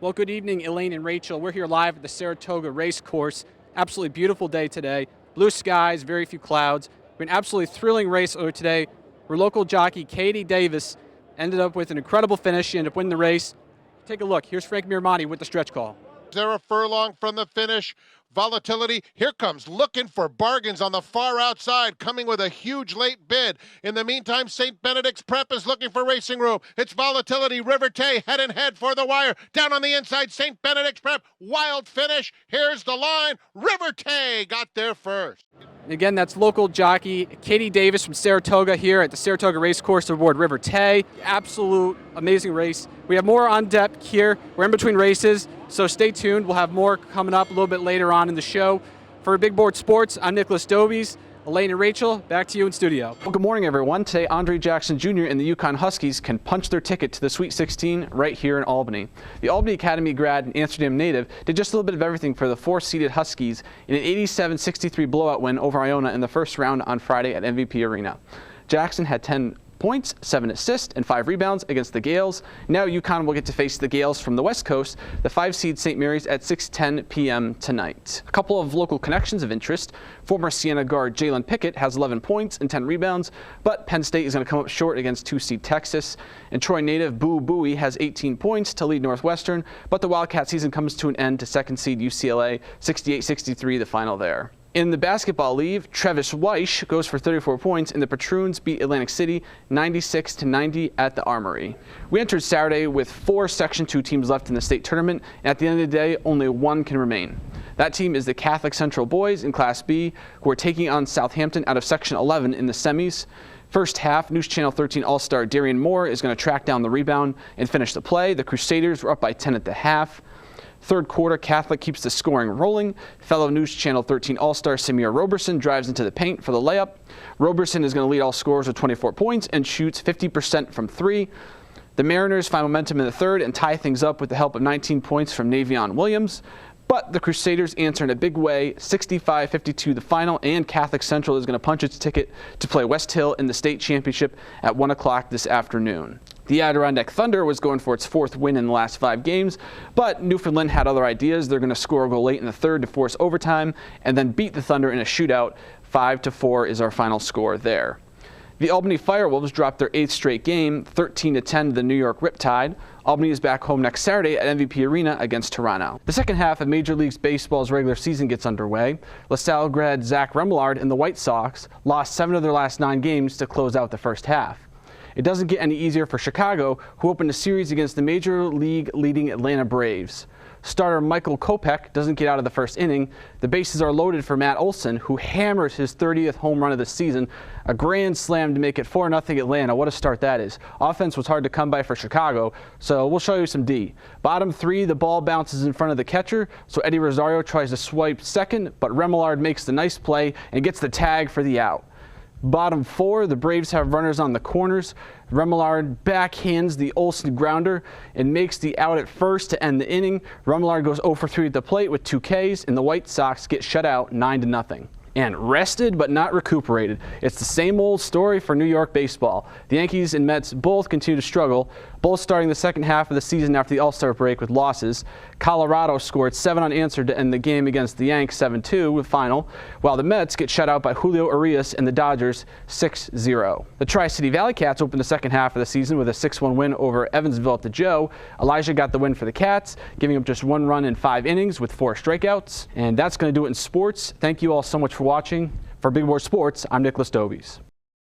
Well, good evening, Elaine and Rachel. We're here live at the Saratoga Race Course. Absolutely beautiful day today. Blue skies, very few clouds. An absolutely thrilling race earlier today where local jockey Katie Davis ended up with an incredible finish. She ended up winning the race. Take a look. Here's Frank Miramonte with the stretch call. They're a furlong from the finish. Volatility, here comes, looking for bargains on the far outside, coming with a huge late bid. In the meantime, St. Benedict's Prep is looking for racing room. It's Volatility, River Tay, head and head for the wire. Down on the inside, St. Benedict's Prep, wild finish. Here's the line. River Tay got there first. Again, that's local jockey Katie Davis from Saratoga here at the Saratoga Race Course aboard River Tay. Absolute amazing race. We have more on deck here. We're in between races, so stay tuned. We'll have more coming up a little bit later on in the show. For Big Board Sports, I'm Nikolas Dobies. Elaine and Rachel, back to you in studio. Well, good morning, everyone. Today, Andre Jackson Jr. and the Yukon Huskies can punch their ticket to the Sweet 16 right here in Albany. The Albany Academy grad and Amsterdam native did just a little bit of everything for the four-seeded Huskies in an 87-63 blowout win over Iona in the first round on Friday at MVP Arena. Jackson had 10 points, 7 assists, and 5 rebounds against the Gales. Now Yukon will get to face the Gales from the West Coast, the 5-seed St. Mary's at 6:10 p.m. tonight. A couple of local connections of interest. Former Siena guard Jalen Pickett has 11 points and 10 rebounds, but Penn State is going to come up short against 2-seed Texas. And Troy native Boo Buie has 18 points to lead Northwestern, but the Wildcat season comes to an end to 2nd-seed UCLA, 68-63 the final there. In the basketball league, Travis Weish goes for 34 points, and the Patroons beat Atlantic City 96-90 at the Armory. We entered Saturday with 4 Section 2 teams left in the state tournament, and at the end of the day, only one can remain. That team is the Catholic Central Boys in Class B, who are taking on Southampton out of Section 11 in the semis. First half, News Channel 13 All-Star Darian Moore is going to track down the rebound and finish the play. The Crusaders were up by 10 at the half. Third quarter, Catholic keeps the scoring rolling. Fellow News Channel 13 All-Star Samir Roberson drives into the paint for the layup. Roberson is going to lead all scorers with 24 points and shoots 50% from 3. The Mariners find momentum in the third and tie things up with the help of 19 points from Navion Williams. But the Crusaders answer in a big way, 65-52 the final, and Catholic Central is going to punch its ticket to play West Hill in the state championship at 1 o'clock this afternoon. The Adirondack Thunder was going for its 4th win in the last 5 games, but Newfoundland had other ideas. They're going to score a goal late in the third to force overtime and then beat the Thunder in a shootout. 5-4 is our final score there. The Albany Firewolves dropped their 8th straight game, 13-10 to the New York Riptide. Albany is back home next Saturday at MVP Arena against Toronto. The second half of Major League Baseball's regular season gets underway. LaSalle grad Zach Remillard and the White Sox lost 7 of their last 9 games to close out the first half. It doesn't get any easier for Chicago, who opened a series against the Major League leading Atlanta Braves. Starter Michael Kopech doesn't get out of the first inning. The bases are loaded for Matt Olson, who hammers his 30th home run of the season. A grand slam to make it 4-0 Atlanta. What a start that is. Offense was hard to come by for Chicago, so we'll show you some D. Bottom 3, the ball bounces in front of the catcher, so Eddie Rosario tries to swipe second, but Remillard makes the nice play and gets the tag for the out. Bottom 4, the Braves have runners on the corners. Remillard backhands the Olsen grounder and makes the out at first to end the inning. Remillard goes 0 for 3 at the plate with 2 Ks, and the White Sox get shut out 9-0. And rested but not recuperated. It's the same old story for New York baseball. The Yankees and Mets both continue to struggle, both starting the second half of the season after the All-Star break with losses. Colorado scored 7 unanswered to end the game against the Yanks 7-2 with final, while the Mets get shut out by Julio Urias and the Dodgers 6-0. The Tri-City Valley Cats opened the second half of the season with a 6-1 win over Evansville at the Joe. Elijah got the win for the Cats, giving up just 1 run in 5 innings with 4 strikeouts. And that's going to do it in sports. Thank you all so much for watching. For Big Board Sports, I'm Nikolas Dobies.